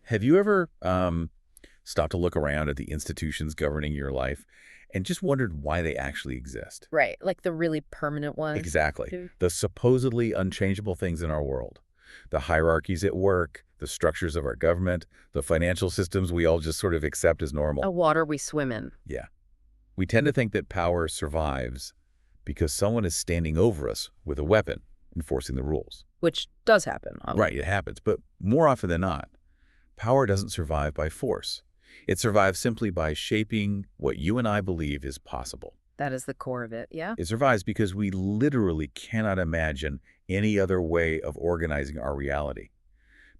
Have you ever stopped to look around at the institutions governing your life and just wondered why they actually exist? Right, like the really permanent ones. Exactly. The supposedly unchangeable things in our world. The hierarchies at work, the structures of our government, the financial systems we all just sort of accept as A normal. water we swim in. Yeah. We tend to think that power survives because someone is standing over us with a weapon, enforcing the rules. Which does happen. Right, it happens. But more often than not, power doesn't survive by force. It survives simply by shaping what you and I believe is possible. That is the core of it, yeah? It survives because we literally cannot imagine any other way of organizing our reality.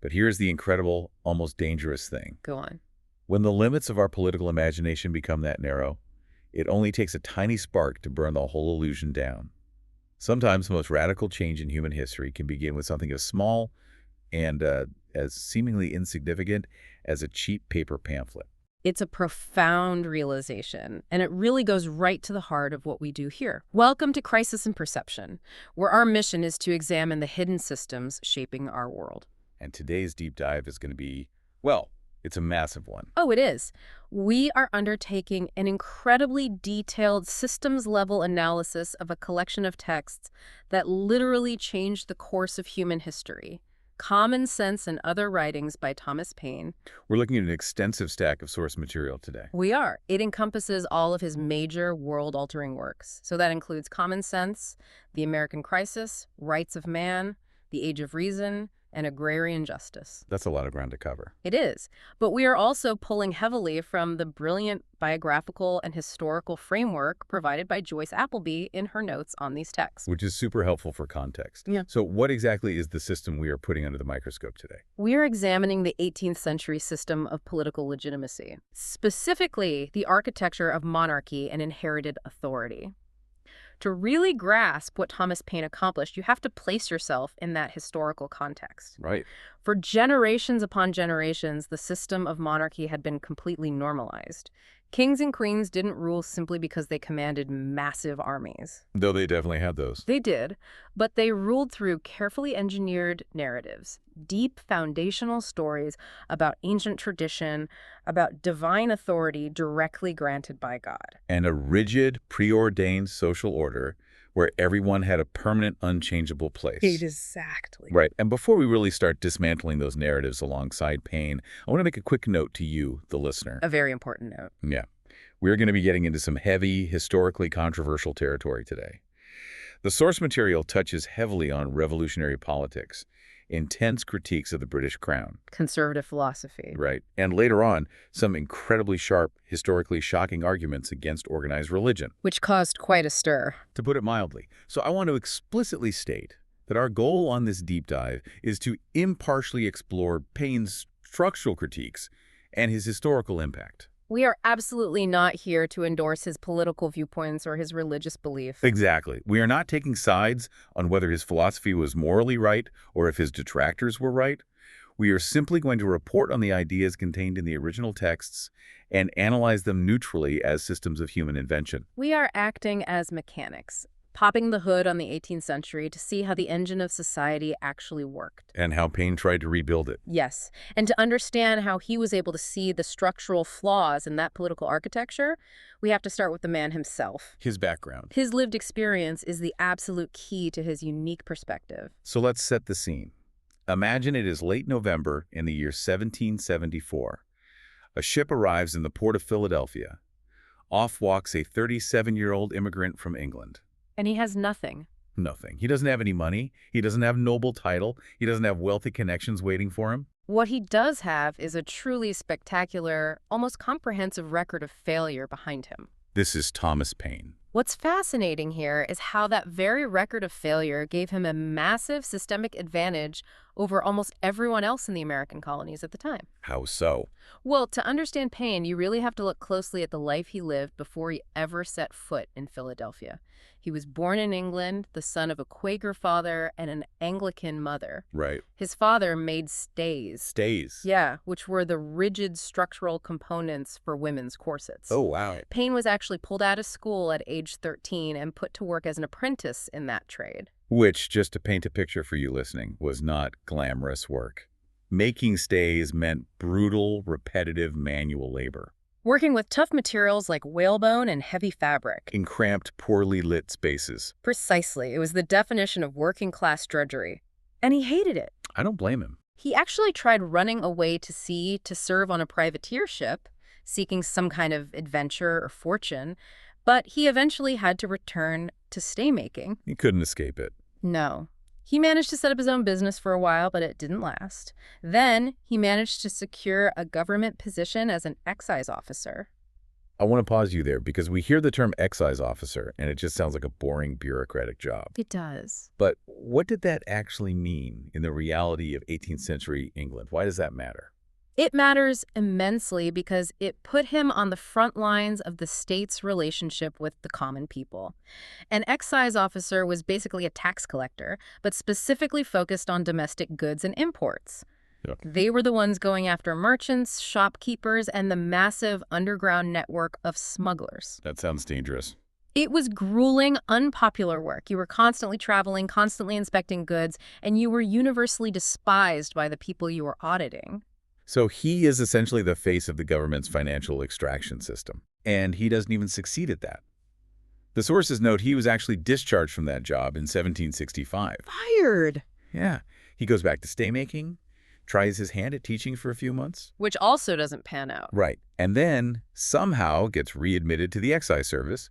But here's the incredible, almost dangerous thing. Go on. When the limits of our political imagination become that narrow, it only takes a tiny spark to burn the whole illusion down. Sometimes the most radical change in human history can begin with something as small and as seemingly insignificant as a cheap paper pamphlet. It's a profound realization, and it really goes right to the heart of what we do here. Welcome to Crisis in Perception, where our mission is to examine the hidden systems shaping our world. And today's deep dive is going to be, well, it's a massive one. Oh, it is. We are undertaking an incredibly detailed systems-level analysis of a collection of texts that literally changed the course of human history. Common Sense and Other Writings by Thomas Paine. We're looking at an extensive stack of source material today. We are. It encompasses all of his major world-altering works. So that includes Common Sense, The American Crisis, Rights of Man, The Age of Reason, and Agrarian Justice. That's a lot of ground to cover. It is. But we are also pulling heavily from the brilliant biographical and historical framework provided by Joyce Appleby in her notes on these texts. Which is super helpful for context. Yeah. So what exactly is the system we are putting under the microscope today? We are examining the 18th century system of political legitimacy, specifically the architecture of monarchy and inherited authority. To really grasp what Thomas Paine accomplished, you have to place yourself in that historical context. Right. For generations upon generations, the system of monarchy had been completely normalized. Kings and queens didn't rule simply because they commanded massive armies. Though they definitely had those. They did, but they ruled through carefully engineered narratives, deep foundational stories about ancient tradition, about divine authority directly granted by God. And a rigid, preordained social order where everyone had a permanent, unchangeable place. Exactly. Right. And before we really start dismantling those narratives alongside Paine, I want to make a quick note to you, the listener. A very important note. Yeah. We're going to be getting into some heavy, historically controversial territory today. The source material touches heavily on revolutionary politics, intense critiques of the British Crown. Conservative philosophy. Right. And later on, some incredibly sharp, historically shocking arguments against organized religion. Which caused quite a stir. To put it mildly. So I want to explicitly state that our goal on this deep dive is to impartially explore Paine's structural critiques and his historical impact. We are absolutely not here to endorse his political viewpoints or his religious belief. Exactly. We are not taking sides on whether his philosophy was morally right or if his detractors were right. We are simply going to report on the ideas contained in the original texts and analyze them neutrally as systems of human invention. We are acting as mechanics, popping the hood on the 18th century to see how the engine of society actually worked. And how Paine tried to rebuild it. Yes, and to understand how he was able to see the structural flaws in that political architecture, we have to start with the man himself. His background. His lived experience is the absolute key to his unique perspective. So let's set the scene. Imagine it is late November in the year 1774. A ship arrives in the port of Philadelphia. Off walks a 37-year-old immigrant from England. And he has nothing. Nothing. He doesn't have any money. He doesn't have noble title. He doesn't have wealthy connections waiting for him. What he does have is a truly spectacular, almost comprehensive record of failure behind him. This is Thomas Paine. What's fascinating here is how that very record of failure gave him a massive systemic advantage over almost everyone else in the American colonies at the time. How so? Well, to understand Paine, you really have to look closely at the life he lived before he ever set foot in Philadelphia. He was born in England, the son of a Quaker father and an Anglican mother. Right. His father made stays. Stays? Yeah, which were the rigid structural components for women's corsets. Oh, wow. Paine was actually pulled out of school at age 13 and put to work as an apprentice in that trade. Which, just to paint a picture for you listening, was not glamorous work. Making stays meant brutal, repetitive manual labor Working with tough materials like whalebone and heavy fabric. in cramped, poorly lit spaces. Precisely. It was the definition of working-class drudgery. And he hated it. I don't blame him. He actually tried running away to sea to serve on a privateer ship, seeking some kind of adventure or fortune, but he eventually had to return to stay-making. He couldn't escape it. No. He managed to set up his own business for a while, but it didn't last. Then he managed to secure a government position as an excise officer. I want to pause you there because we hear the term excise officer and it just sounds like a boring bureaucratic job. It does. But what did that actually mean in the reality of 18th century England? Why does that matter? It matters immensely because it put him on the front lines of the state's relationship with the common people. An excise officer was basically a tax collector, but specifically focused on domestic goods and imports. Yeah. They were the ones going after merchants, shopkeepers, and the massive underground network of smugglers. That sounds dangerous. It was grueling, unpopular work. You were constantly traveling, constantly inspecting goods, and you were universally despised by the people you were auditing. So he is essentially the face of the government's financial extraction system, and he doesn't even succeed at that. The sources note he was actually discharged from that job in 1765. Fired! Yeah, he goes back to staymaking, tries his hand at teaching for a few months. Which also doesn't pan out. Right, and then somehow gets readmitted to the excise service.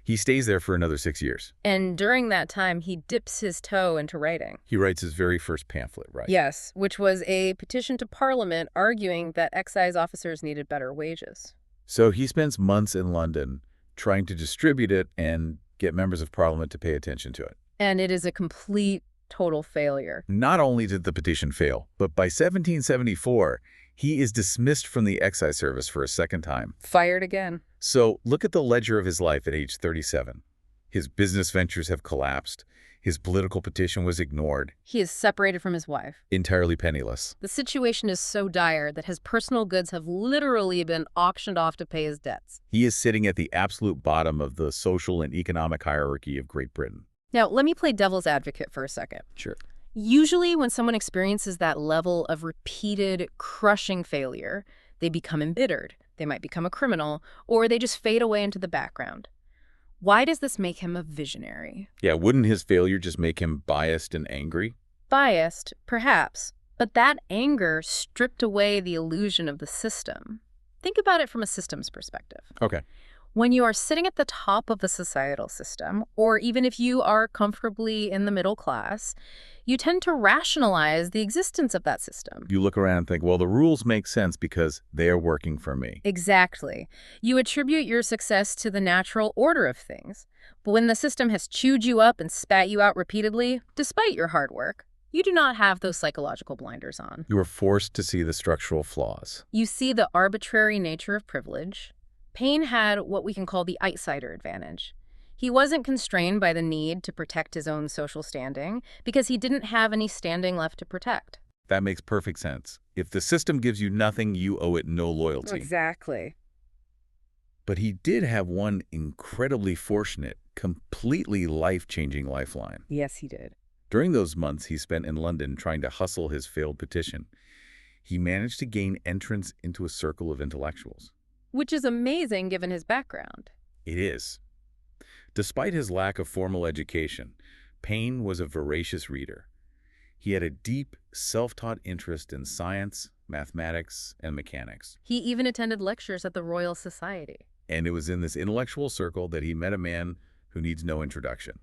He stays there for another 6 years. And during that time, he dips his toe into writing. He writes his very first pamphlet, right? Yes, which was a petition to Parliament arguing that excise officers needed better wages. So he spends months in London trying to distribute it and get members of Parliament to pay attention to it. And it is a complete, total failure. Not only did the petition fail, but by 1774, he is dismissed from the excise service for a second time. Fired again. So look at the ledger of his life at age 37. His business ventures have collapsed. His political petition was ignored. He is separated from his wife. Entirely penniless. The situation is so dire that his personal goods have literally been auctioned off to pay his debts. He is sitting at the absolute bottom of the social and economic hierarchy of Great Britain. Now, let me play devil's advocate for a second. Sure. Usually when someone experiences that level of repeated, crushing failure, they become embittered, they might become a criminal, or they just fade away into the background. Why does this make him a visionary? Yeah, wouldn't his failure just make him biased and angry? Biased, perhaps, but that anger stripped away the illusion of the system. Think about it from a systems perspective. Okay. When you are sitting at the top of the societal system, or even if you are comfortably in the middle class, you tend to rationalize the existence of that system. You look around and think, well, the rules make sense because they are working for me. Exactly. You attribute your success to the natural order of things. But when the system has chewed you up and spat you out repeatedly, despite your hard work, you do not have those psychological blinders on. You are forced to see the structural flaws. You see the arbitrary nature of privilege. Paine had what we can call the outsider advantage. He wasn't constrained by the need to protect his own social standing because he didn't have any standing left to protect. That makes perfect sense. If the system gives you nothing, you owe it no loyalty. Exactly. But he did have one incredibly fortunate, completely life-changing lifeline. Yes, he did. During those months he spent in London trying to hustle his failed petition, he managed to gain entrance into a circle of intellectuals. Which is amazing given his background. It is. Despite his lack of formal education, Paine was a voracious reader. He had a deep, self-taught interest in science, mathematics, and mechanics. He even attended lectures at the Royal Society. And it was in this intellectual circle that he met a man who needs no introduction,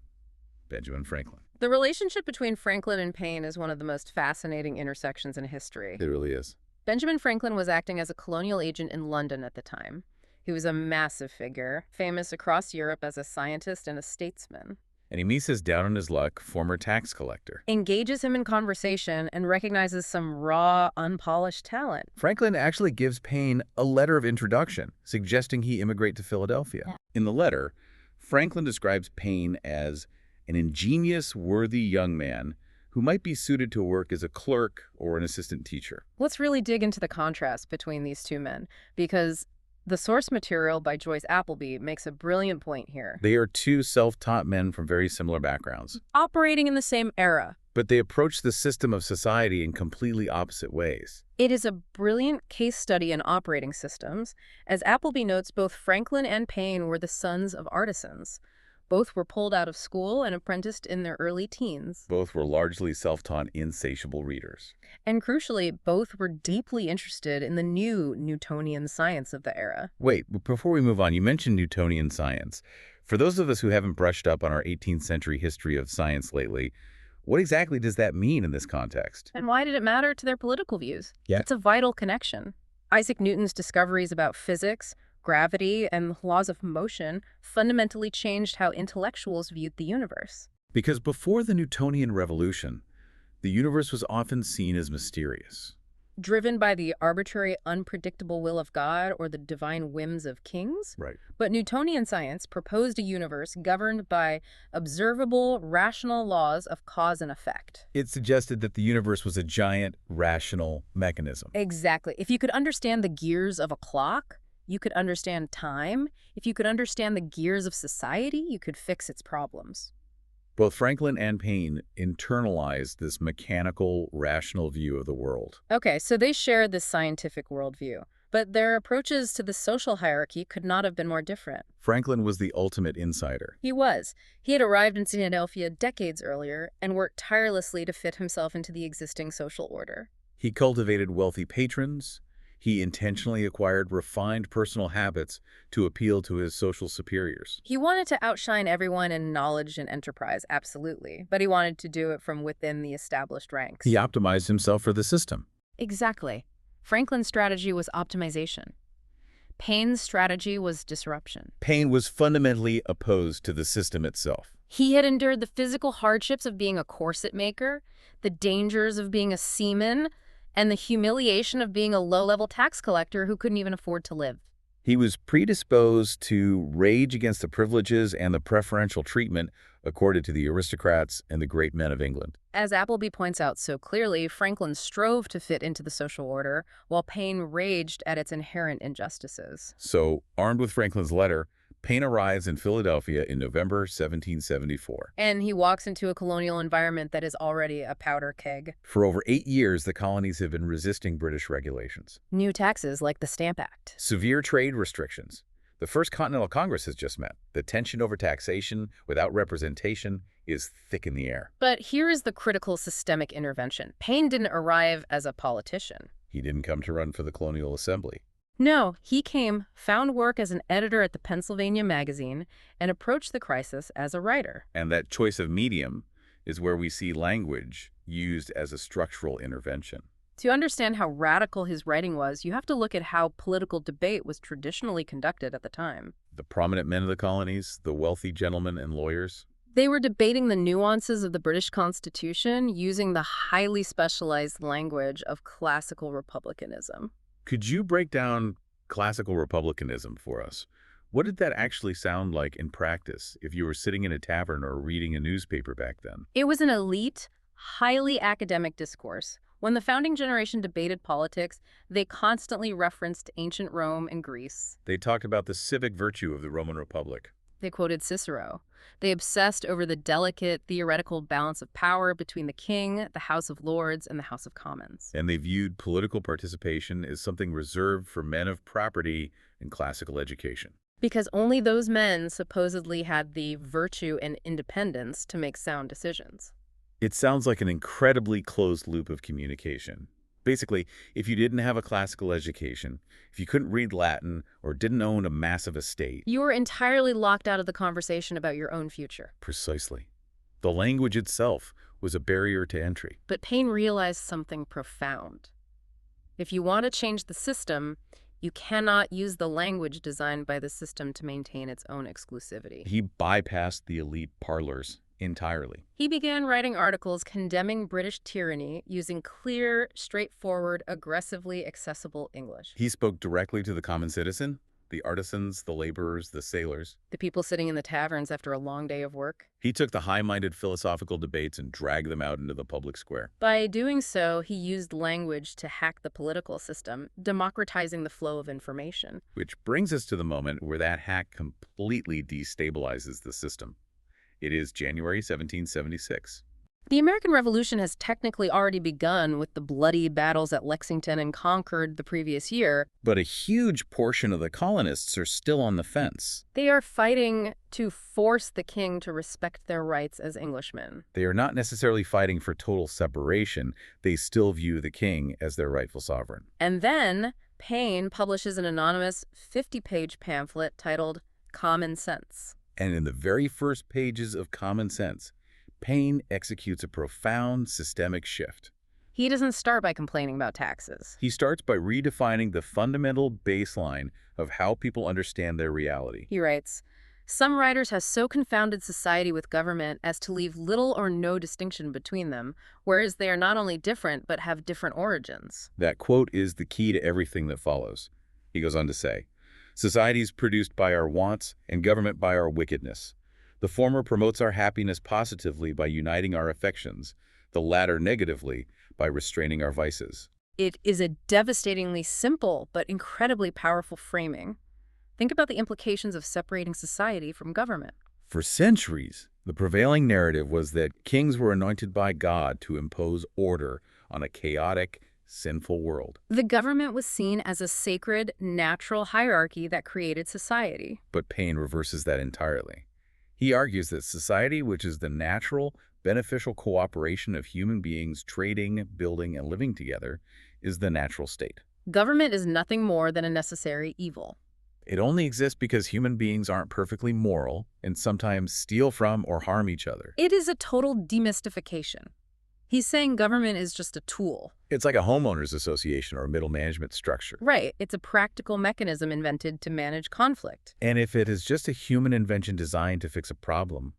Benjamin Franklin. The relationship between Franklin and Paine is one of the most fascinating intersections in history. It really is. Benjamin Franklin was acting as a colonial agent in London at the time. He was a massive figure, famous across Europe as a scientist and a statesman. And he meets his down-on-his-luck former tax collector. Engages him in conversation and recognizes some raw, unpolished talent. Franklin actually gives Paine a letter of introduction, suggesting he immigrate to Philadelphia. Yeah. In the letter, Franklin describes Paine as an ingenious, worthy young man who might be suited to work as a clerk or an assistant teacher. Let's really dig into the contrast between these two men, because the source material by Joyce Appleby makes a brilliant point here. They are two self-taught men from very similar backgrounds. Operating in the same era, But they approach the system of society in completely opposite ways. It is a brilliant case study in operating systems. As Appleby notes, both Franklin and Paine were the sons of artisans. Both were pulled out of school and apprenticed in their early teens. Both were largely self-taught, insatiable readers. And crucially, both were deeply interested in the new Newtonian science of the era. Wait, before we move on, you mentioned Newtonian science. For those of us who haven't brushed up on our 18th century history of science lately, what exactly does that mean in this context? And why did it matter to their political views? Yeah. It's a vital connection. Isaac Newton's discoveries about physics, gravity, and laws of motion fundamentally changed how intellectuals viewed the universe. Because before the Newtonian revolution, the universe was often seen as mysterious. Driven by the arbitrary, unpredictable will of God or the divine whims of kings. Right. But Newtonian science proposed a universe governed by observable, rational laws of cause and effect. It suggested that the universe was a giant, rational mechanism. Exactly. If you could understand the gears of a clock, you could understand time. If you could understand the gears of society, you could fix its problems. Both Franklin and Paine internalized this mechanical, rational view of the world. Okay, so they shared this scientific worldview, but their approaches to the social hierarchy could not have been more different. Franklin was the ultimate insider. He was. He had arrived in Philadelphia decades earlier and worked tirelessly to fit himself into the existing social order. He cultivated wealthy patrons. He intentionally acquired refined personal habits to appeal to his social superiors. He wanted to outshine everyone in knowledge and enterprise, absolutely, but he wanted to do it from within the established ranks. He optimized himself for the system. Exactly. Franklin's strategy was optimization. Paine's strategy was disruption. Paine was fundamentally opposed to the system itself. He had endured the physical hardships of being a corset maker, the dangers of being a seaman, and the humiliation of being a low-level tax collector who couldn't even afford to live. He was predisposed to rage against the privileges and the preferential treatment accorded to the aristocrats and the great men of England. As Appleby points out so clearly, Franklin strove to fit into the social order, while Paine raged at its inherent injustices. So, armed with Franklin's letter, Paine arrives in Philadelphia in November 1774. And he walks into a colonial environment that is already a powder keg. For over 8 years, the colonies have been resisting British regulations. New taxes like the Stamp Act. Severe trade restrictions. The First Continental Congress has just met. The tension over taxation without representation is thick in the air. But here is the critical systemic intervention. Paine didn't arrive as a politician. He didn't come to run for the Colonial Assembly. No, he came, found work as an editor at the Pennsylvania Magazine, and approached the crisis as a writer. And that choice of medium is where we see language used as a structural intervention. To understand how radical his writing was, you have to look at how political debate was traditionally conducted at the time. The prominent men of the colonies, the wealthy gentlemen and lawyers, they were debating the nuances of the British Constitution using the highly specialized language of classical republicanism. Could you break down classical republicanism for us? What did that actually sound like in practice if you were sitting in a tavern or reading a newspaper back then? It was an elite, highly academic discourse. When the founding generation debated politics, they constantly referenced ancient Rome and Greece. They talked about the civic virtue of the Roman Republic. They quoted Cicero. They obsessed over the delicate theoretical balance of power between the king, the House of Lords, and the House of Commons. And they viewed political participation as something reserved for men of property and classical education. Because only those men supposedly had the virtue and independence to make sound decisions. It sounds like an incredibly closed loop of communication. Basically, if you didn't have a classical education, if you couldn't read Latin or didn't own a massive estate... you were entirely locked out of the conversation about your own future. Precisely. The language itself was a barrier to entry. But Paine realized something profound. If you want to change the system, you cannot use the language designed by the system to maintain its own exclusivity. He bypassed the elite parlors entirely. He began writing articles condemning British tyranny using clear, straightforward, aggressively accessible English. He spoke directly to the common citizen, the artisans, the laborers, the sailors. The people sitting in the taverns after a long day of work. He took the high-minded philosophical debates and dragged them out into the public square. By doing so, he used language to hack the political system, democratizing the flow of information. Which brings us to the moment where that hack completely destabilizes the system. It is January 1776. The American Revolution has technically already begun with the bloody battles at Lexington and Concord the previous year. But a huge portion of the colonists are still on the fence. They are fighting to force the king to respect their rights as Englishmen. They are not necessarily fighting for total separation. They still view the king as their rightful sovereign. And then Paine publishes an anonymous 50-page pamphlet titled Common Sense. And in the very first pages of Common Sense, Paine executes a profound systemic shift. He doesn't start by complaining about taxes. He starts by redefining the fundamental baseline of how people understand their reality. He writes, "Some writers have so confounded society with government as to leave little or no distinction between them, whereas they are not only different but have different origins." That quote is the key to everything that follows. He goes on to say, "Society is produced by our wants and government by our wickedness. The former promotes our happiness positively by uniting our affections, the latter negatively by restraining our vices." It is a devastatingly simple but incredibly powerful framing. Think about the implications of separating society from government. For centuries, the prevailing narrative was that kings were anointed by God to impose order on a chaotic, sinful world. The government was seen as a sacred, natural hierarchy that created society. But Paine reverses that entirely. He argues that society, which is the natural, beneficial cooperation of human beings trading, building, and living together, is the natural state. Government is nothing more than a necessary evil. It only exists because human beings aren't perfectly moral and sometimes steal from or harm each other. It is a total demystification. He's saying government is just a tool. It's like a homeowners association or a middle management structure. Right. It's a practical mechanism invented to manage conflict. And if it is just a human invention designed to fix a problem,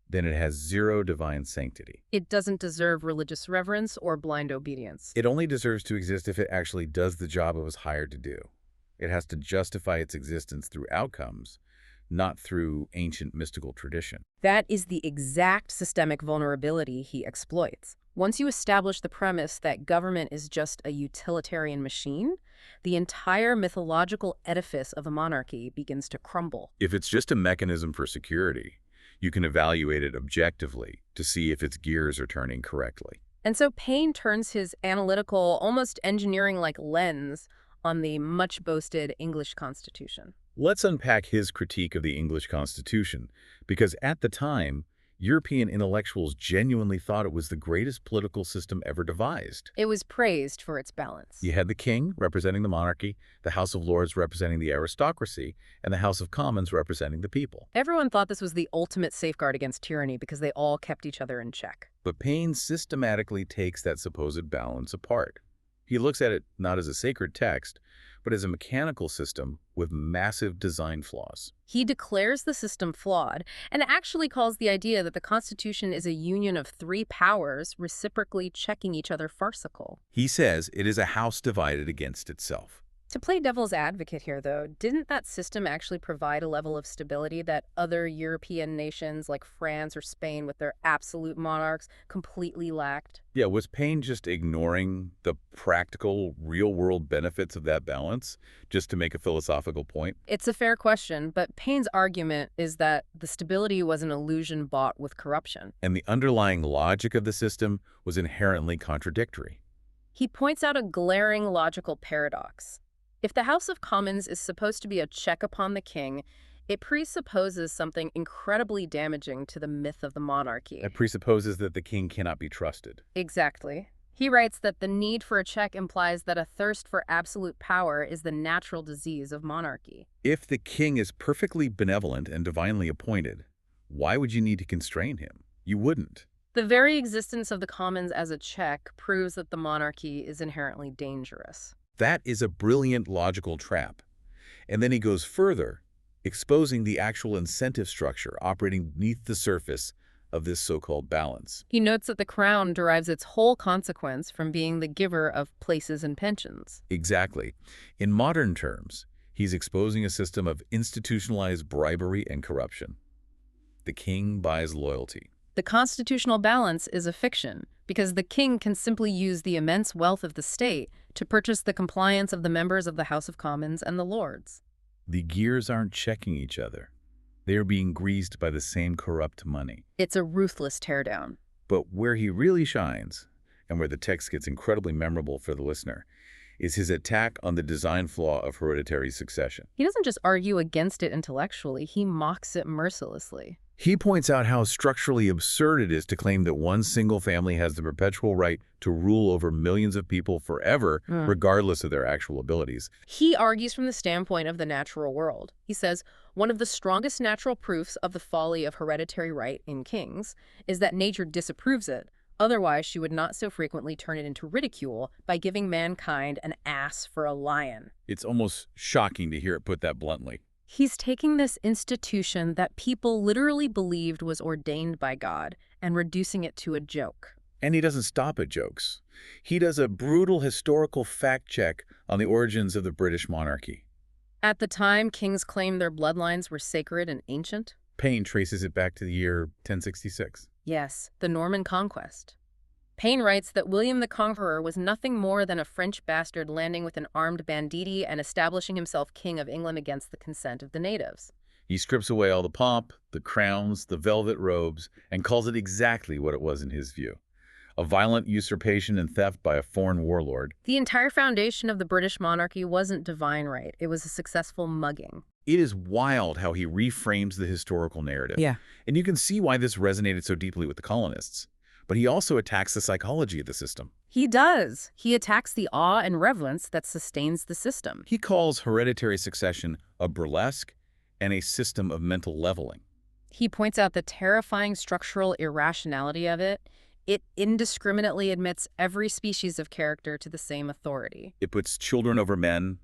then it has zero divine sanctity. It doesn't deserve religious reverence or blind obedience. It only deserves to exist if it actually does the job it was hired to do. It has to justify its existence through outcomes, not through ancient mystical tradition. That is the exact systemic vulnerability he exploits. Once you establish the premise that government is just a utilitarian machine, the entire mythological edifice of a monarchy begins to crumble. If it's just a mechanism for security, you can evaluate it objectively to see if its gears are turning correctly. And so Paine turns his analytical, almost engineering-like lens on the much-boasted English Constitution. Let's unpack his critique of the English Constitution, because at the time, European intellectuals genuinely thought it was the greatest political system ever devised. It was praised for its balance. You had the king representing the monarchy, the House of Lords representing the aristocracy, and the House of Commons representing the people. Everyone thought this was the ultimate safeguard against tyranny because they all kept each other in check. But Paine systematically takes that supposed balance apart. He looks at it not as a sacred text, but as a mechanical system with massive design flaws. He declares the system flawed and actually calls the idea that the Constitution is a union of three powers reciprocally checking each other farcical. He says it is a house divided against itself. To play devil's advocate here, though, didn't that system actually provide a level of stability that other European nations like France or Spain with their absolute monarchs completely lacked? Yeah, was Paine just ignoring the practical, real-world benefits of that balance just to make a philosophical point? It's a fair question, but Paine's argument is that the stability was an illusion bought with corruption. And the underlying logic of the system was inherently contradictory. He points out a glaring logical paradox. If the House of Commons is supposed to be a check upon the king, it presupposes something incredibly damaging to the myth of the monarchy. It presupposes that the king cannot be trusted. Exactly. He writes that the need for a check implies that a thirst for absolute power is the natural disease of monarchy. If the king is perfectly benevolent and divinely appointed, why would you need to constrain him? You wouldn't. The very existence of the Commons as a check proves that the monarchy is inherently dangerous. That is a brilliant logical trap. And then he goes further, exposing the actual incentive structure operating beneath the surface of this so-called balance. He notes that the crown derives its whole consequence from being the giver of places and pensions. Exactly. In modern terms, he's exposing a system of institutionalized bribery and corruption. The king buys loyalty. The constitutional balance is a fiction because the king can simply use the immense wealth of the state to purchase the compliance of the members of the House of Commons and the Lords. The gears aren't checking each other. They are being greased by the same corrupt money. It's a ruthless teardown. But where he really shines, and where the text gets incredibly memorable for the listener, is his attack on the design flaw of hereditary succession. He doesn't just argue against it intellectually, he mocks it mercilessly. He points out how structurally absurd it is to claim that one single family has the perpetual right to rule over millions of people forever, regardless of their actual abilities. He argues from the standpoint of the natural world. He says, one of the strongest natural proofs of the folly of hereditary right in kings is that nature disapproves it. Otherwise, she would not so frequently turn it into ridicule by giving mankind an ass for a lion. It's almost shocking to hear it put that bluntly. He's taking this institution that people literally believed was ordained by God and reducing it to a joke. And he doesn't stop at jokes. He does a brutal historical fact check on the origins of the British monarchy. At the time, kings claimed their bloodlines were sacred and ancient. Paine traces it back to the year 1066. Yes, the Norman conquest. Paine writes that William the Conqueror was nothing more than a French bastard landing with an armed banditti and establishing himself king of England against the consent of the natives. He strips away all the pomp, the crowns, the velvet robes, and calls it exactly what it was in his view: a violent usurpation and theft by a foreign warlord. The entire foundation of the British monarchy wasn't divine right. It was a successful mugging. It is wild how he reframes the historical narrative. Yeah. And you can see why this resonated so deeply with the colonists. But he also attacks the psychology of the system. He does. He attacks the awe and reverence that sustains the system. He calls hereditary succession a burlesque and a system of mental leveling. He points out the terrifying structural irrationality of it. It indiscriminately admits every species of character to the same authority. It puts children over men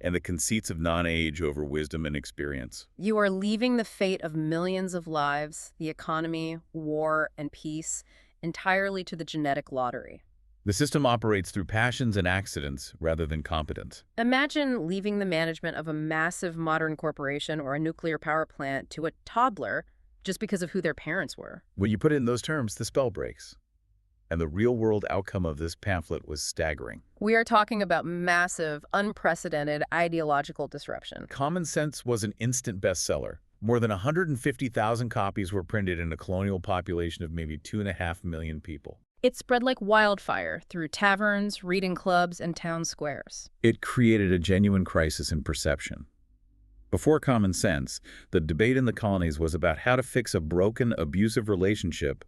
and the conceits of non-age over wisdom and experience. You are leaving the fate of millions of lives, the economy, war, and peace entirely to the genetic lottery. The system operates through passions and accidents rather than competence. Imagine leaving the management of a massive modern corporation or a nuclear power plant to a toddler just because of who their parents were. When you put it in those terms, the spell breaks. And the real-world outcome of this pamphlet was staggering. We are talking about massive, unprecedented ideological disruption. Common Sense was an instant bestseller. More than 150,000 copies were printed in a colonial population of maybe 2.5 million people. It spread like wildfire through taverns, reading clubs, and town squares. It created a genuine crisis in perception. Before Common Sense, the debate in the colonies was about how to fix a broken, abusive relationship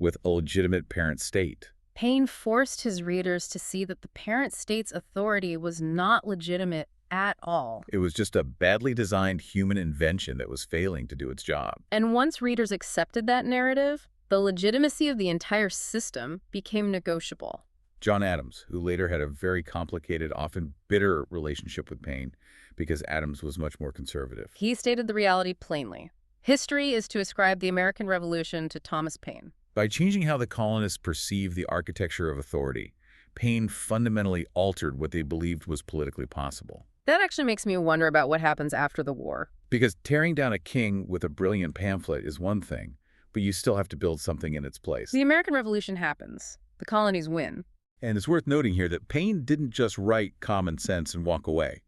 with a legitimate parent state. Paine forced his readers to see that the parent state's authority was not legitimate at all. It was just a badly designed human invention that was failing to do its job. And once readers accepted that narrative, the legitimacy of the entire system became negotiable. John Adams, who later had a very complicated, often bitter relationship with Paine because Adams was much more conservative. He stated the reality plainly. History is to ascribe the American Revolution to Thomas Paine. By changing how the colonists perceived the architecture of authority, Paine fundamentally altered what they believed was politically possible. That actually makes me wonder about what happens after the war. Because tearing down a king with a brilliant pamphlet is one thing, but you still have to build something in its place. The American Revolution happens. The colonies win. And it's worth noting here that Paine didn't just write Common Sense and walk away.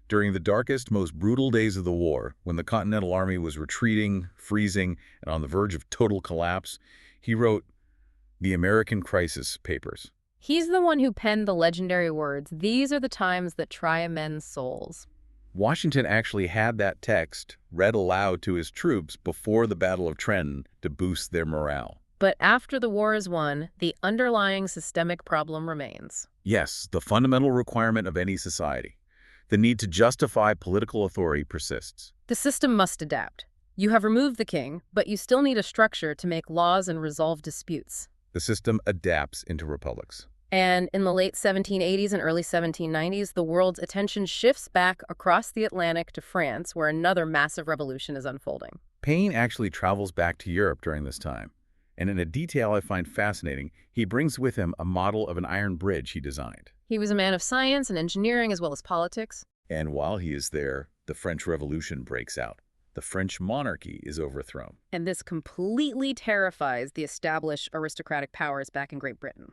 During the darkest, most brutal days of the war, when the Continental Army was retreating, freezing, and on the verge of total collapse, he wrote the American Crisis Papers. He's the one who penned the legendary words, "These are the times that try a men's souls." Washington actually had that text read aloud to his troops before the Battle of Trenton to boost their morale. But after the war is won, the underlying systemic problem remains. Yes, the fundamental requirement of any society. The need to justify political authority persists. The system must adapt. You have removed the king, but you still need a structure to make laws and resolve disputes. The system adapts into republics. And in the late 1780s and early 1790s, the world's attention shifts back across the Atlantic to France, where another massive revolution is unfolding. Paine actually travels back to Europe during this time. And in a detail I find fascinating, he brings with him a model of an iron bridge he designed. He was a man of science and engineering as well as politics. And while he is there, the French Revolution breaks out. The French monarchy is overthrown. And this completely terrifies the established aristocratic powers back in Great Britain.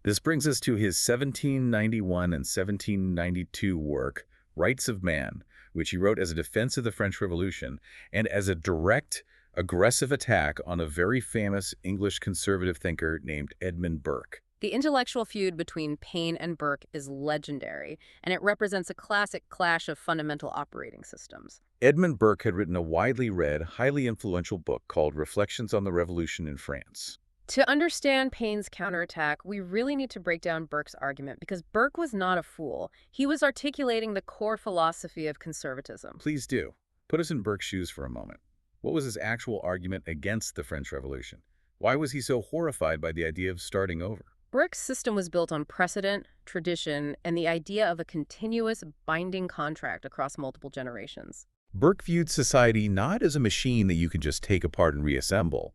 This brings us to his 1791 and 1792 work, Rights of Man, which he wrote as a defense of the French Revolution and as a direct aggressive attack on a very famous English conservative thinker named Edmund Burke. The intellectual feud between Paine and Burke is legendary, and it represents a classic clash of fundamental operating systems. Edmund Burke had written a widely read, highly influential book called Reflections on the Revolution in France. To understand Paine's counterattack, we really need to break down Burke's argument because Burke was not a fool. He was articulating the core philosophy of conservatism. Please do. Put us in Burke's shoes for a moment. What was his actual argument against the French Revolution? Why was he so horrified by the idea of starting over? Burke's system was built on precedent, tradition, and the idea of a continuous, binding contract across multiple generations. Burke viewed society not as a machine that you can just take apart and reassemble,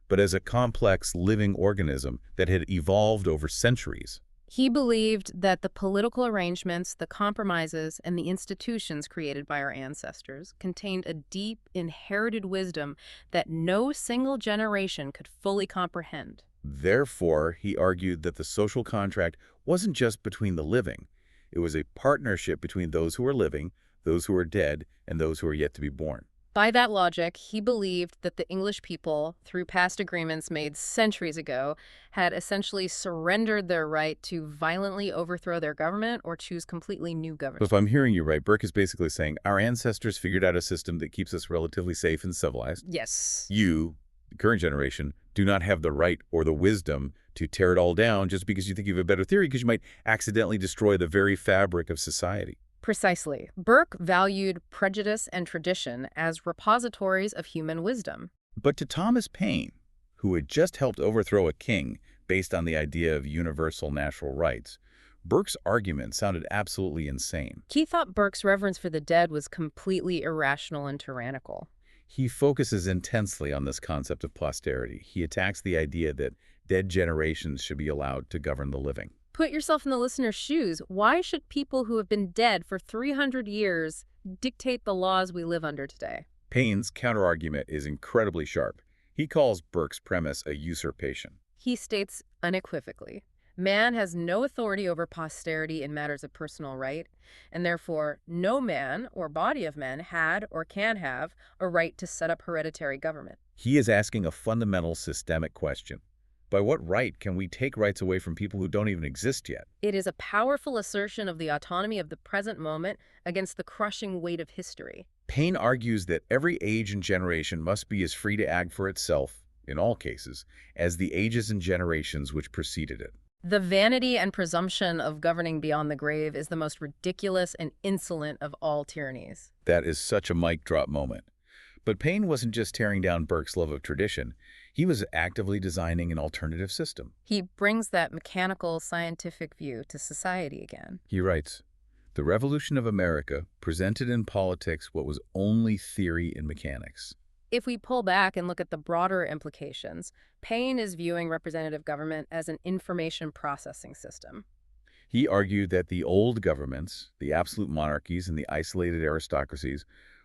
but as a complex, living organism that had evolved over centuries. He believed that the political arrangements, the compromises, and the institutions created by our ancestors contained a deep, inherited wisdom that no single generation could fully comprehend. Therefore, he argued that the social contract wasn't just between the living. It was a partnership between those who are living, those who are dead, and those who are yet to be born. By that logic, he believed that the English people, through past agreements made centuries ago, had essentially surrendered their right to violently overthrow their government or choose completely new So government. if I'm hearing you right, Burke is basically saying our ancestors figured out a system that keeps us relatively safe and civilized. Yes. You, the current generation, do not have the right or the wisdom to tear it all down just because you think you have a better theory, because you might accidentally destroy the very fabric of society. Precisely. Burke valued prejudice and tradition as repositories of human wisdom. But to Thomas Paine, who had just helped overthrow a king based on the idea of universal natural rights, Burke's argument sounded absolutely insane. He thought Burke's reverence for the dead was completely irrational and tyrannical. He focuses intensely on this concept of posterity. He attacks the idea that dead generations should be allowed to govern the living. Put yourself in the listener's shoes. Why should people who have been dead for 300 years dictate the laws we live under today? Paine's counterargument is incredibly sharp. He calls Burke's premise a usurpation. He states unequivocally, man has no authority over posterity in matters of personal right, and therefore no man or body of men had or can have a right to set up hereditary government. He is asking a fundamental systemic question. By what right can we take rights away from people who don't even exist yet? It is a powerful assertion of the autonomy of the present moment against the crushing weight of history. Paine argues that every age and generation must be as free to act for itself, in all cases, as the ages and generations which preceded it. The vanity and presumption of governing beyond the grave is the most ridiculous and insolent of all tyrannies. That is such a mic drop moment. But Paine wasn't just tearing down Burke's love of tradition. He was actively designing an alternative system. He brings that mechanical, scientific view to society again. He writes, "The Revolution of America presented in politics what was only theory in mechanics." If we pull back and look at the broader implications, Paine is viewing representative government as an information processing system. He argued that the old governments, the absolute monarchies, and the isolated aristocracies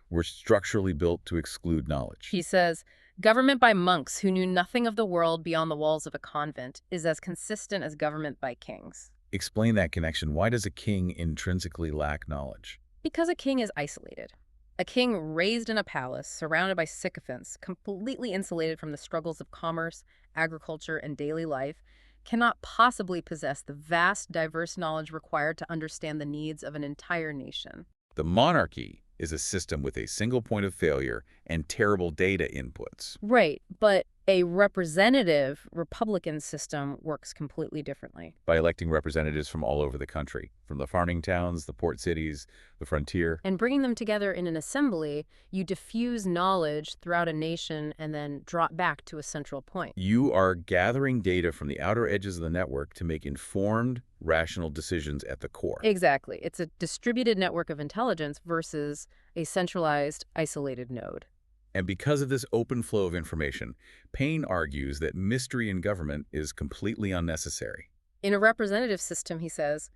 were structurally built to exclude knowledge. He says, government by monks who knew nothing of the world beyond the walls of a convent is as consistent as government by kings. Explain that connection. Why does a king intrinsically lack knowledge? Because a king is isolated. A king raised in a palace, surrounded by sycophants, completely insulated from the struggles of commerce, agriculture, and daily life, cannot possibly possess the vast, diverse knowledge required to understand the needs of an entire nation. The monarchy is a system with a single point of failure and terrible data inputs. Right, but a representative Republican system works completely differently. By electing representatives from all over the country, from the farming towns, the port cities, the frontier. And bringing them together in an assembly, you diffuse knowledge throughout a nation and then drop back to a central point. You are gathering data from the outer edges of the network to make informed, rational decisions at the core. Exactly. It's a distributed network of intelligence versus a centralized, isolated node. And because of this open flow of information, Paine argues that mystery in government is completely unnecessary. In a representative system, he says,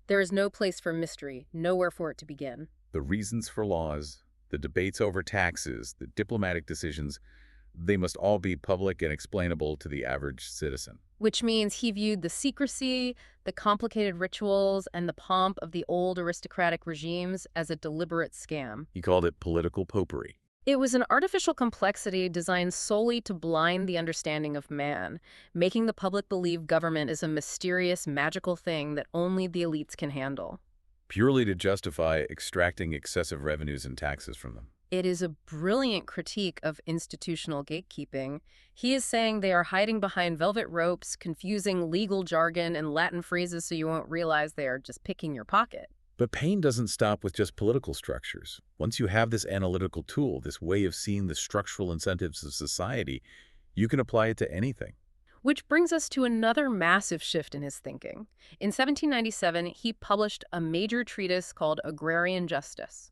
there is no place for mystery, nowhere for it to begin. The reasons for laws, the debates over taxes, the diplomatic decisions, they must all be public and explainable to the average citizen. Which means he viewed the secrecy, the complicated rituals, and the pomp of the old aristocratic regimes as a deliberate scam. He called it political popery. It was an artificial complexity designed solely to blind the understanding of man, making the public believe government is a mysterious, magical thing that only the elites can handle. Purely to justify extracting excessive revenues and taxes from them. It is a brilliant critique of institutional gatekeeping. He is saying they are hiding behind velvet ropes, confusing legal jargon and Latin phrases so you won't realize they are just picking your pocket. But Paine doesn't stop with just political structures. Once you have this analytical tool, this way of seeing the structural incentives of society, you can apply it to anything. Which brings us to another massive shift in his thinking. In 1797, he published a major treatise called Agrarian Justice.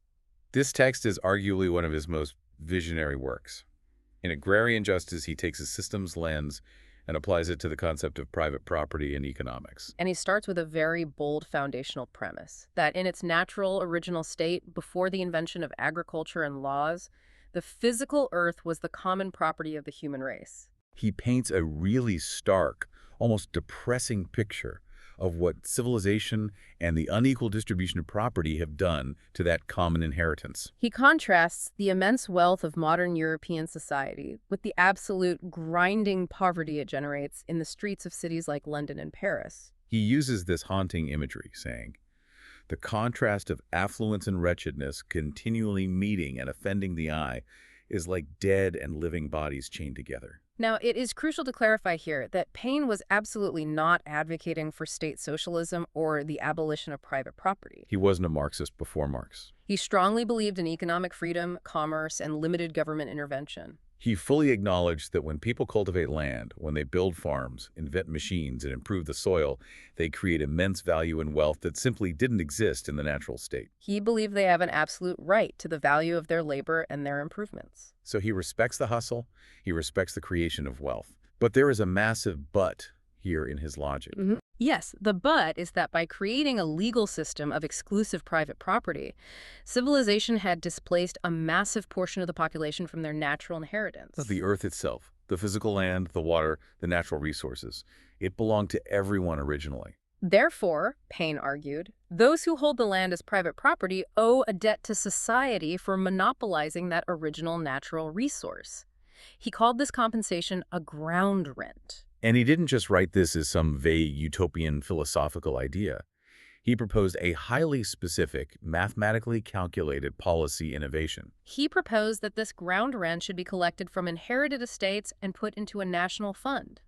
This text is arguably one of his most visionary works. In Agrarian Justice, he takes a systems lens and applies it to the concept of private property and economics. And he starts with a very bold foundational premise, that in its natural original state, before the invention of agriculture and laws, the physical earth was the common property of the human race. He paints a really stark, almost depressing picture of what civilization and the unequal distribution of property have done to that common inheritance. He contrasts the immense wealth of modern European society with the absolute grinding poverty it generates in the streets of cities like London and Paris. He uses this haunting imagery, saying, "The contrast of affluence and wretchedness continually meeting and offending the eye is like dead and living bodies chained together." Now, it is crucial to clarify here that Paine was absolutely not advocating for state socialism or the abolition of private property. He wasn't a Marxist before Marx. He strongly believed in economic freedom, commerce, and limited government intervention. He fully acknowledged that when people cultivate land, when they build farms, invent machines, and improve the soil, they create immense value and wealth that simply didn't exist in the natural state. He believed they have an absolute right to the value of their labor and their improvements. So he respects the hustle, he respects the creation of wealth. But there is a massive but here in his logic. Yes, the but is that by creating a legal system of exclusive private property, civilization had displaced a massive portion of the population from their natural inheritance. The earth itself, the physical land, the water, the natural resources, it belonged to everyone originally. Therefore, Paine argued, those who hold the land as private property owe a debt to society for monopolizing that original natural resource. He called this compensation a ground rent. And he didn't just write this as some vague utopian philosophical idea. He proposed a highly specific, mathematically calculated policy innovation. He proposed that this ground rent should be collected from inherited estates and put into a national fund.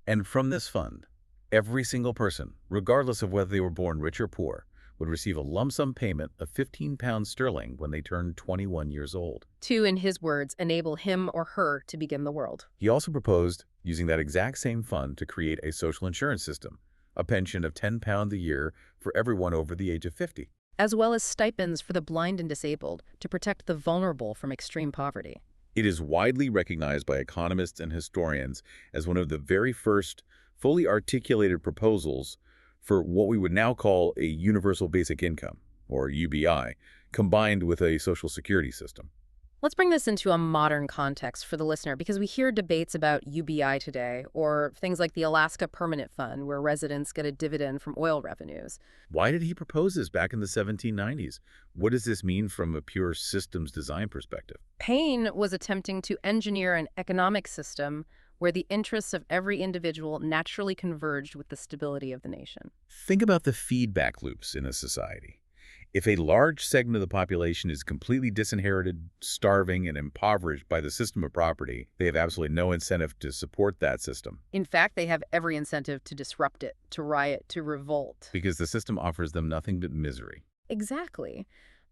And from this fund, every single person, regardless of whether they were born rich or poor, would receive a lump sum payment of £15 sterling when they turned 21 years old. To, in his words, enable him or her to begin the world. He also proposed using that exact same fund to create a social insurance system, a pension of £10 a year for everyone over the age of 50. As well as stipends for the blind and disabled to protect the vulnerable from extreme poverty. It is widely recognized by economists and historians as one of the very first fully articulated proposals for what we would now call a universal basic income, or UBI, combined with a social security system. Let's bring this into a modern context for the listener, because we hear debates about UBI today, or things like the Alaska Permanent Fund, where residents get a dividend from oil revenues. Why did he propose this back in the 1790s? What does this mean from a pure systems design perspective? Paine was attempting to engineer an economic system where the interests of every individual naturally converged with the stability of the nation. Think about the feedback loops in a society. If a large segment of the population is completely disinherited, starving, and impoverished by the system of property, they have absolutely no incentive to support that system. In fact, they have every incentive to disrupt it, to riot, to revolt. Because the system offers them nothing but misery. Exactly.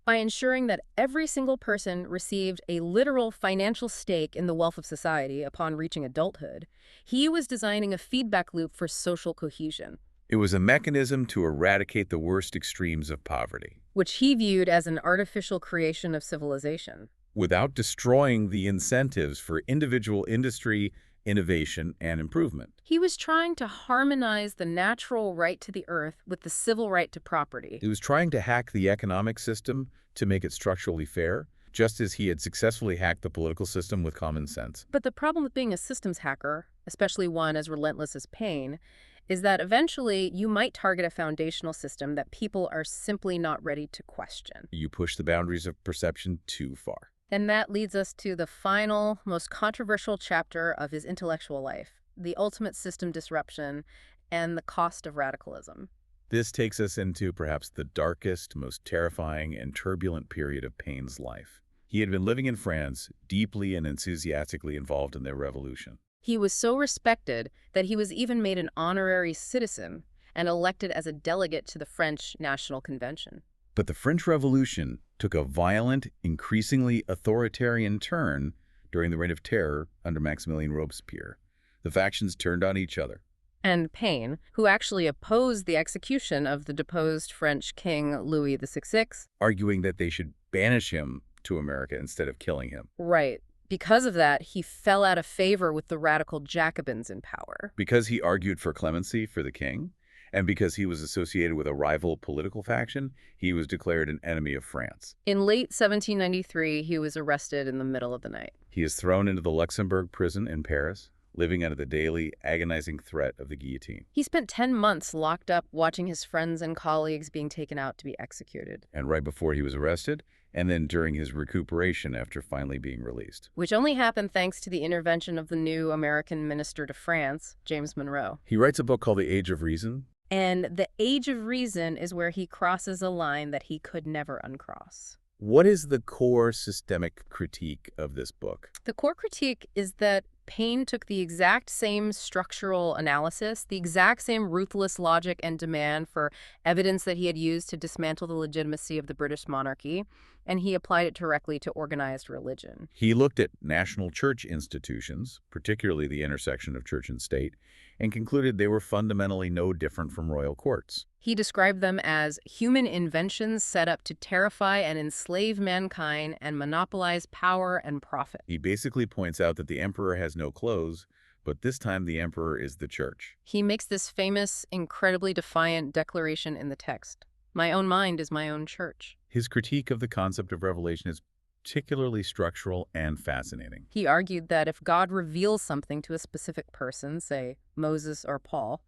By ensuring that every single person received a literal financial stake in the wealth of society upon reaching adulthood, he was designing a feedback loop for social cohesion. It was a mechanism to eradicate the worst extremes of poverty, which he viewed as an artificial creation of civilization, without destroying the incentives for individual industry, innovation, and improvement. He was trying to harmonize the natural right to the earth with the civil right to property. He was trying to hack the economic system to make it structurally fair, just as he had successfully hacked the political system with common sense. But the problem with being a systems hacker, especially one as relentless as Paine, is that eventually you might target a foundational system that people are simply not ready to question. You push the boundaries of perception too far. And that leads us to the final, most controversial chapter of his intellectual life, the ultimate system disruption and the cost of radicalism. This takes us into perhaps the darkest, most terrifying, and turbulent period of Paine's life. He had been living in France, deeply and enthusiastically involved in their revolution. He was so respected that he was even made an honorary citizen and elected as a delegate to the French National Convention. But the French Revolution took a violent, increasingly authoritarian turn during the Reign of Terror under Maximilien Robespierre. The factions turned on each other. And Paine, who actually opposed the execution of the deposed French King Louis XVI. Arguing that they should banish him to America instead of killing him. Right. Because of that, he fell out of favor with the radical Jacobins in power. Because he argued for clemency for the king, and because he was associated with a rival political faction, he was declared an enemy of France. In late 1793, he was arrested in the middle of the night. He is thrown into the Luxembourg prison in Paris, living under the daily, agonizing threat of the guillotine. He spent 10 months locked up watching his friends and colleagues being taken out to be executed. And right before he was arrested, and then during his recuperation after finally being released. Which only happened thanks to the intervention of the new American minister to France, James Monroe. He writes a book called The Age of Reason. And the Age of Reason is where he crosses a line that he could never uncross. What is the core systemic critique of this book? The core critique is that Paine took the exact same structural analysis, the exact same ruthless logic and demand for evidence that he had used to dismantle the legitimacy of the British monarchy, and he applied it directly to organized religion. He looked at national church institutions, particularly the intersection of church and state, and concluded they were fundamentally no different from royal courts. He described them as human inventions set up to terrify and enslave mankind and monopolize power and profit. He basically points out that the emperor has no clothes, but this time the emperor is the church. He makes this famous, incredibly defiant declaration in the text. My own mind is my own church. His critique of the concept of revelation is particularly structural and fascinating. He argued that if God reveals something to a specific person, say Moses or Paul,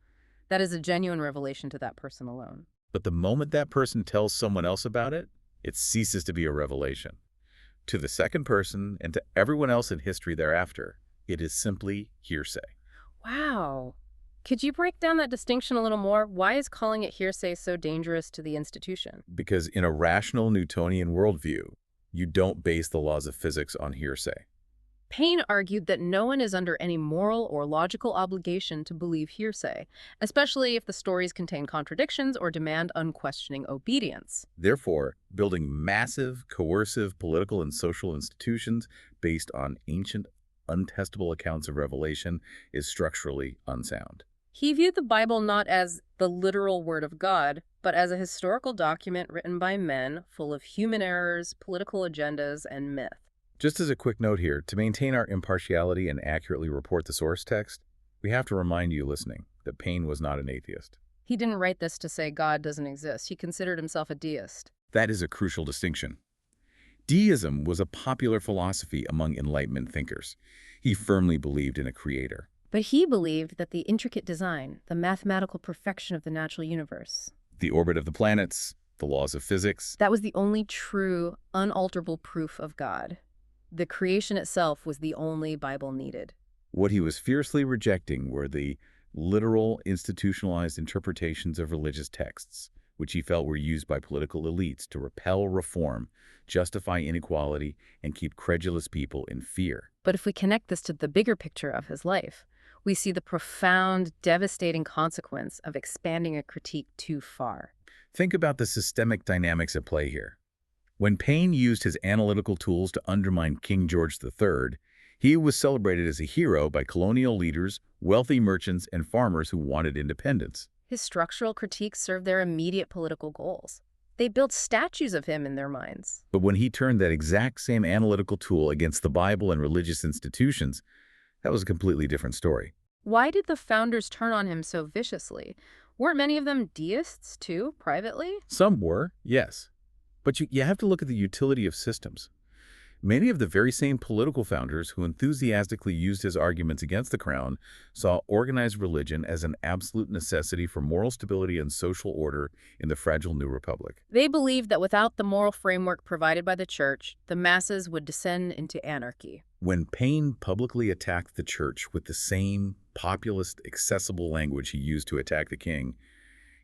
that is a genuine revelation to that person alone. But the moment that person tells someone else about it, it ceases to be a revelation. To the second person and to everyone else in history thereafter, it is simply hearsay. Wow. Could you break down that distinction a little more? Why is calling it hearsay so dangerous to the institution? Because in a rational Newtonian worldview, you don't base the laws of physics on hearsay. Paine argued that no one is under any moral or logical obligation to believe hearsay, especially if the stories contain contradictions or demand unquestioning obedience. Therefore, building massive, coercive political and social institutions based on ancient, untestable accounts of revelation is structurally unsound. He viewed the Bible not as the literal word of God, but as a historical document written by men full of human errors, political agendas, and myth. Just as a quick note here, to maintain our impartiality and accurately report the source text, we have to remind you listening that Paine was not an atheist. He didn't write this to say God doesn't exist. He considered himself a deist. That is a crucial distinction. Deism was a popular philosophy among Enlightenment thinkers. He firmly believed in a creator. But he believed that the intricate design, the mathematical perfection of the natural universe, The orbit of the planets, the laws of physics. that was the only true, unalterable proof of God. The creation itself was the only Bible needed. What he was fiercely rejecting were the literal, institutionalized interpretations of religious texts, which he felt were used by political elites to repel reform, justify inequality, and keep credulous people in fear. But if we connect this to the bigger picture of his life, we see the profound, devastating consequence of expanding a critique too far. Think about the systemic dynamics at play here. When Paine used his analytical tools to undermine King George III, he was celebrated as a hero by colonial leaders, wealthy merchants, and farmers who wanted independence. His structural critiques served their immediate political goals. They built statues of him in their minds. But when he turned that exact same analytical tool against the Bible and religious institutions, that was a completely different story. Why did the founders turn on him so viciously? Weren't many of them deists, too, privately? Some were, yes. But you have to look at the utility of systems. Many of the very same political founders who enthusiastically used his arguments against the crown saw organized religion as an absolute necessity for moral stability and social order in the fragile new republic. They believed that without the moral framework provided by the church, the masses would descend into anarchy. When Paine publicly attacked the church with the same populist, accessible language he used to attack the king,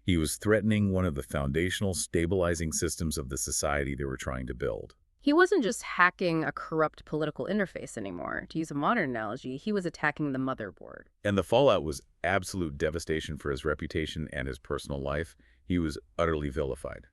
he was threatening one of the foundational stabilizing systems of the society they were trying to build. He wasn't just hacking a corrupt political interface anymore. To use a modern analogy, he was attacking the motherboard. And the fallout was absolute devastation for his reputation and his personal life. He was utterly vilified.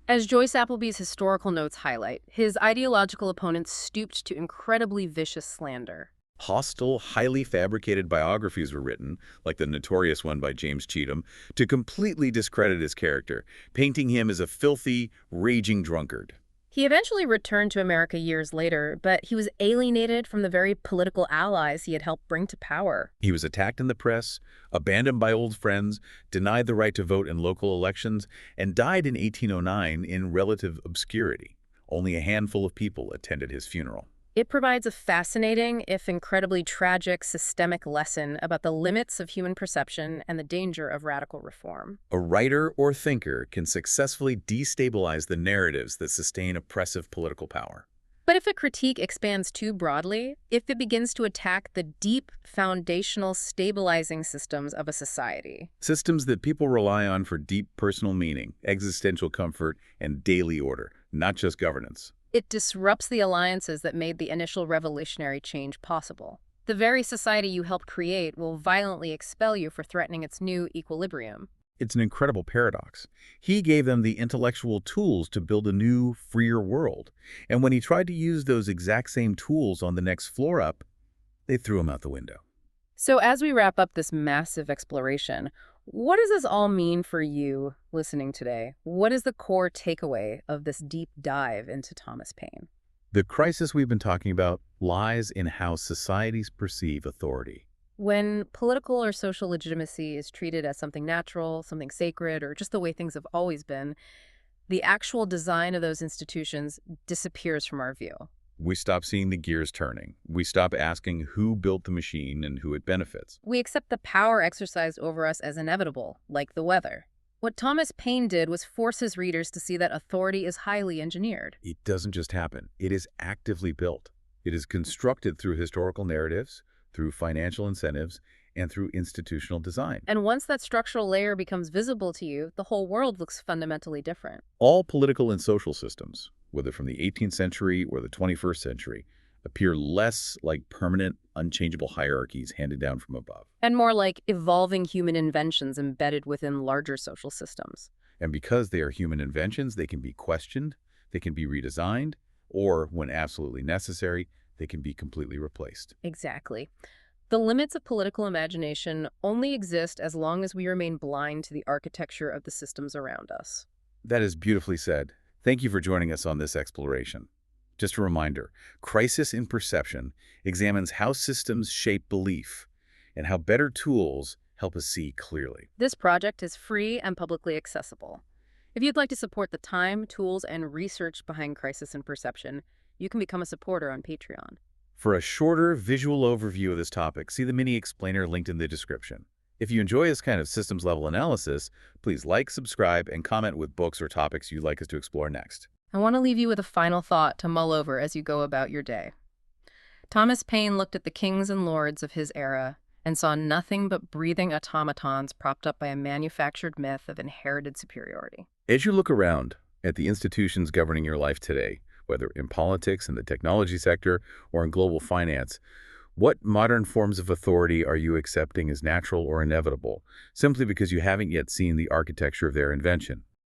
As Joyce Appleby's historical notes highlight, his ideological opponents stooped to incredibly vicious slander. Hostile, highly fabricated biographies were written, like the notorious one by James Cheatham, to completely discredit his character, painting him as a filthy, raging drunkard. He eventually returned to America years later, but he was alienated from the very political allies he had helped bring to power. He was attacked in the press, abandoned by old friends, denied the right to vote in local elections, and died in 1809 in relative obscurity. Only a handful of people attended his funeral. It provides a fascinating, if incredibly tragic, systemic lesson about the limits of human perception and the danger of radical reform. A writer or thinker can successfully destabilize the narratives that sustain oppressive political power. But if a critique expands too broadly, if it begins to attack the deep, foundational, stabilizing systems of a society, Systems that people rely on for deep personal meaning, existential comfort, and daily order, not just governance. it disrupts the alliances that made the initial revolutionary change possible. The very society you helped create will violently expel you for threatening its new equilibrium. It's an incredible paradox. He gave them the intellectual tools to build a new, freer world. And when he tried to use those exact same tools on the next floor up, they threw him out the window. So as we wrap up this massive exploration, what does this all mean for you listening today? What is the core takeaway of this deep dive into Thomas Paine? The crisis we've been talking about lies in how societies perceive authority. When political or social legitimacy is treated as something natural, something sacred, or just the way things have always been, the actual design of those institutions disappears from our view. We stop seeing the gears turning. We stop asking who built the machine and who it benefits. We accept the power exercised over us as inevitable, like the weather. What Thomas Paine did was force his readers to see that authority is highly engineered. It doesn't just happen. It is actively built. It is constructed through historical narratives, through financial incentives, and through institutional design. And once that structural layer becomes visible to you, the whole world looks fundamentally different. All political and social systems, whether from the 18th century or the 21st century, appear less like permanent, unchangeable hierarchies handed down from above. And more like evolving human inventions embedded within larger social systems. And because they are human inventions, they can be questioned, they can be redesigned, or, when absolutely necessary, they can be completely replaced. Exactly. The limits of political imagination only exist as long as we remain blind to the architecture of the systems around us. That is beautifully said. Thank you for joining us on this exploration. Just a reminder, Crisis in Perception examines how systems shape belief and how better tools help us see clearly. This project is free and publicly accessible. If you'd like to support the time, tools, and research behind Crisis in Perception, you can become a supporter on Patreon. For a shorter visual overview of this topic, see the mini explainer linked in the description. If you enjoy this kind of systems-level analysis, please like, subscribe, and comment with books or topics you'd like us to explore next. I want to leave you with a final thought to mull over as you go about your day. Thomas Paine looked at the kings and lords of his era and saw nothing but breathing automatons propped up by a manufactured myth of inherited superiority. As you look around at the institutions governing your life today, whether in politics, in the technology sector, or in global finance, what modern forms of authority are you accepting as natural or inevitable, simply because you haven't yet seen the architecture of their invention?